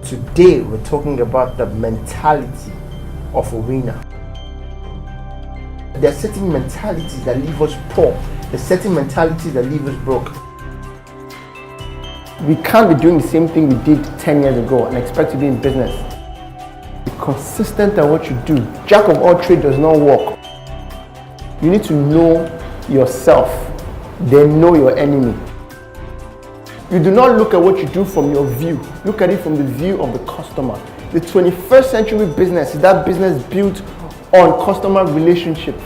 Today we're talking about the mentality of a winner. There are certain mentalities that leave us poor. There are certain mentalities that leave us broke. We can't be doing the same thing we did 10 years ago and expect to be in business. Be consistent at what you do. Jack of all trades does not work. You need to know yourself, then know your enemy. You do not look at what you do from your view. Look at it from the view of the customer. The 21st century business is that business built on customer relationship.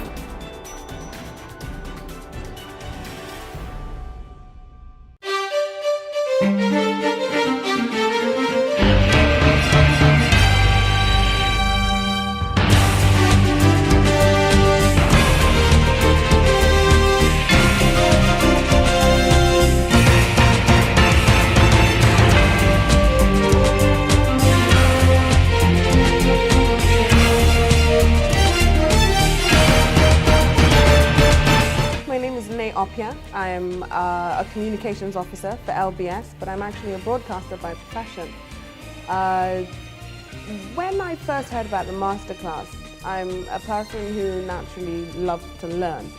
I'm a communications officer for LBS, but I'm actually a broadcaster by profession. When I first heard about the masterclass, I'm a person who naturally loves to learn.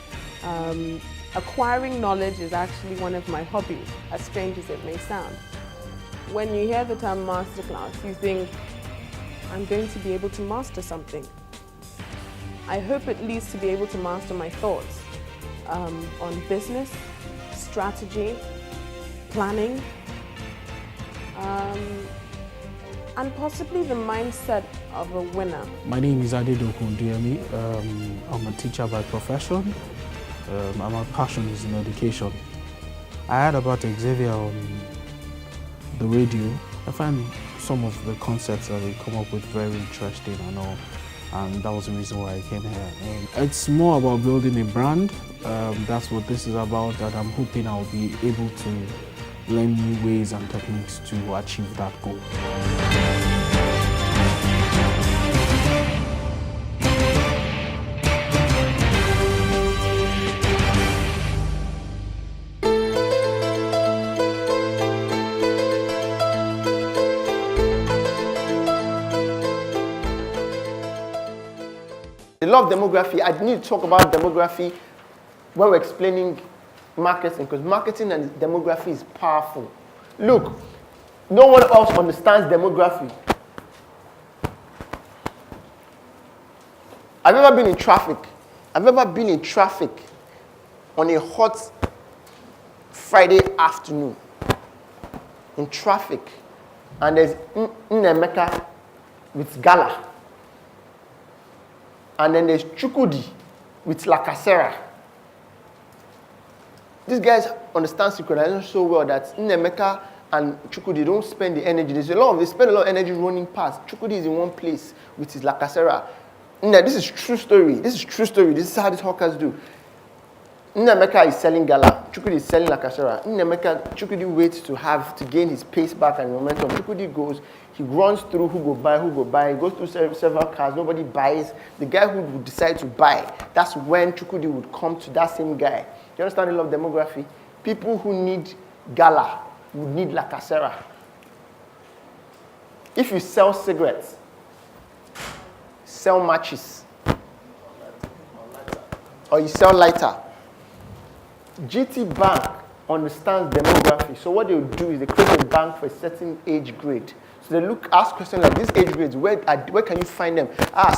Acquiring knowledge is actually one of my hobbies, as strange as it may sound. When you hear the term masterclass, you think, I'm going to be able to master something. I hope at least to be able to master my thoughts on business, strategy, planning, and possibly the mindset of a winner. My name is Adedoku Ndiemi. I'm a teacher by profession. My passion is in education. I heard about Hexavian on the radio. I find some of the concepts that they come up with very interesting and all. And that was the reason why I came here. It's more about building a brand. That's what this is about, and I'm hoping I'll be able to learn new ways and techniques to achieve that goal. The law of demography, I need to talk about demography when we're explaining marketing, because marketing and demography is powerful. Look, no one else understands demography. I've ever been in traffic. I've ever been in traffic on a hot Friday afternoon in traffic, and there's Nnemeka with Gala. And then there's Chukudi with Lakasera. These guys understand synchronization so well that Nnemeka and Chukudi don't spend the energy. They spend a lot of energy running past. Chukudi is in one place with his Lakasera. This is true story. This is true story. This is how these hawkers do. Nnemeka is selling Gala. Chukudi is selling Lakasera. Chukudi waits to gain his pace back and momentum. Chukudi goes, he runs through who go buy. He goes through several cars. Nobody buys. The guy who would decide to buy, that's when Chukudi would come to that same guy. You understand the law of demography? People who need Gala would need Lakasera. If you sell cigarettes, sell matches, or you sell lighter, GT Bank understands demography. So what they will do is they create a bank for a certain age grade. So they ask questions like, these age grades, where can you find them?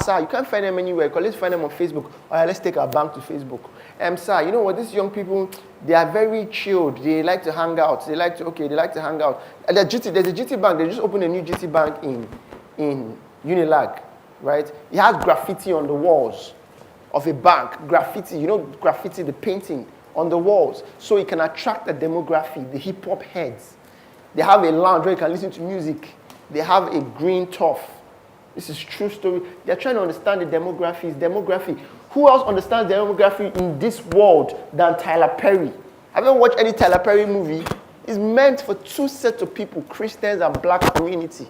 Sir, you can't find them anywhere. Let's find them on Facebook. All right, let's take our bank to Facebook. Sir, you know what? These young people, they are very chilled. They like to hang out. They like to hang out. There's a GT Bank. They just opened a new GT Bank in Unilag, right? It has graffiti on the walls of a bank. Graffiti, graffiti, the painting on the walls. So it can attract the demography, the hip-hop heads. They have a lounge where you can listen to music. They have a green turf. This is true story. They're trying to understand the demography. It's demography. Who else understands demography in this world than Tyler Perry? Have you ever watched any Tyler Perry movie? It's meant for two sets of people, Christians and black community.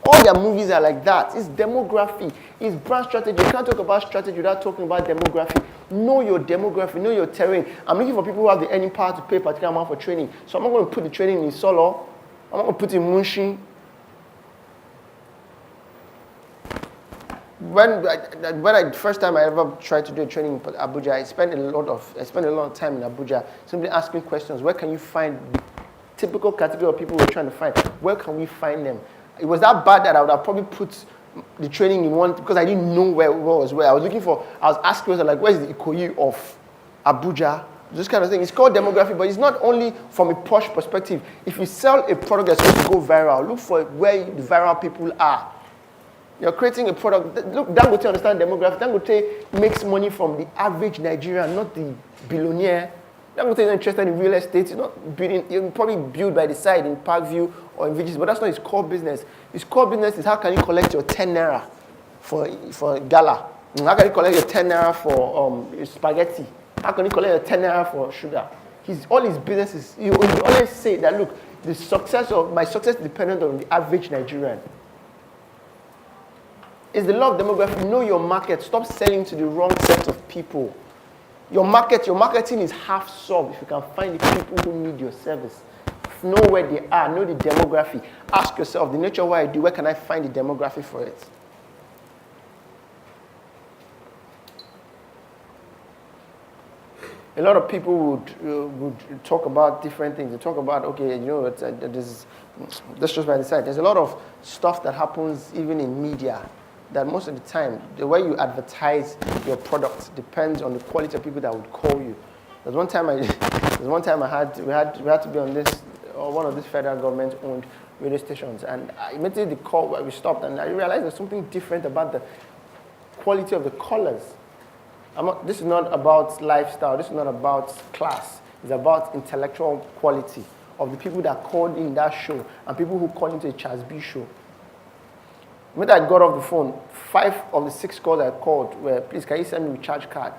All their movies are like that. It's demography. It's brand strategy. You can't talk about strategy without talking about demography. Know your demography. Know your terrain. I'm looking for people who have the earning power to pay a particular amount for training. So I'm not going to put the training in Solo. I'm not going to put it in Munshi. First time I ever tried to do a training in Abuja, I spent a lot of time in Abuja simply asking questions. Where can you find the typical category of people we're trying to find? Where can we find them? It was that bad that I would have probably put the training in one, because I didn't know where was where. I was asking myself, like, where's the Ikoyi of Abuja? This kind of thing. It's called demography, but it's not only from a posh perspective. If you sell a product that's going to go viral, look for where the viral people are. You're creating a product. Look, Dangote understands demography. Dangote makes money from the average Nigerian, not the billionaire. Dangote is not interested in real estate. He's not building. He'll probably build by the side in Parkview or in Viges, but that's not his core business. His core business is how can you collect your 10 naira for gala? How can you collect your 10 naira for spaghetti? How can you collect your 10 naira for sugar? All his business is, he always say that, look, my success is dependent on the average Nigerian. It's the law of demography. Know your market. Stop selling to the wrong set of people. Your marketing is half solved if you can find the people who need your service. Know where they are. Know the demography. Ask yourself, the nature of what I do, where can I find the demography for it? A lot of people would talk about different things. They talk about, okay, let's just by the side. There's a lot of stuff that happens even in media that most of the time, the way you advertise your product depends on the quality of people that would call you. There's one time we had to be on one of these federal government-owned radio stations, and immediately the call where we stopped, and I realized there's something different about the quality of the callers. This is not about lifestyle. This is not about class. It's about intellectual quality of the people that called in that show and people who called into a Charles B show. When I got off the phone, 5 of the 6 calls I called were, please, can you send me a recharge card?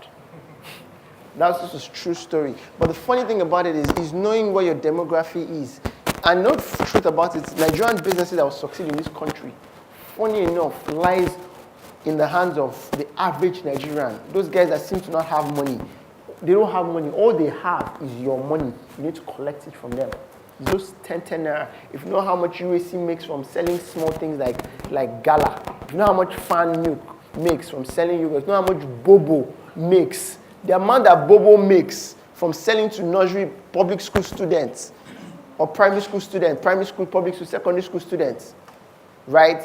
That's just a true story. But the funny thing about it is knowing where your demography is. And the truth about it, Nigerian businesses that will succeed in this country, funny enough, lies in the hands of the average Nigerian. Those guys that seem to not have money. They don't have money. All they have is your money. You need to collect it from them. Those 10 naira. If you know how much UAC makes from selling small things like gala, if you know how much fan milk makes from selling yogurt, if you know how much Bobo makes, the amount that Bobo makes from selling to nursery public school students or primary school students, primary school, public school, secondary school students, right?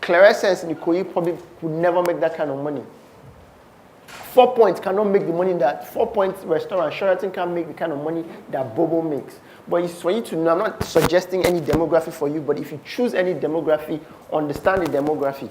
Clarescence in Ikoyi probably would never make that kind of money. 4 Points cannot make the money that 4 Points restaurant, Sheraton can't make the kind of money that Bobo makes. But it's for you to know, I'm not suggesting any demography for you, but if you choose any demography, understand the demography.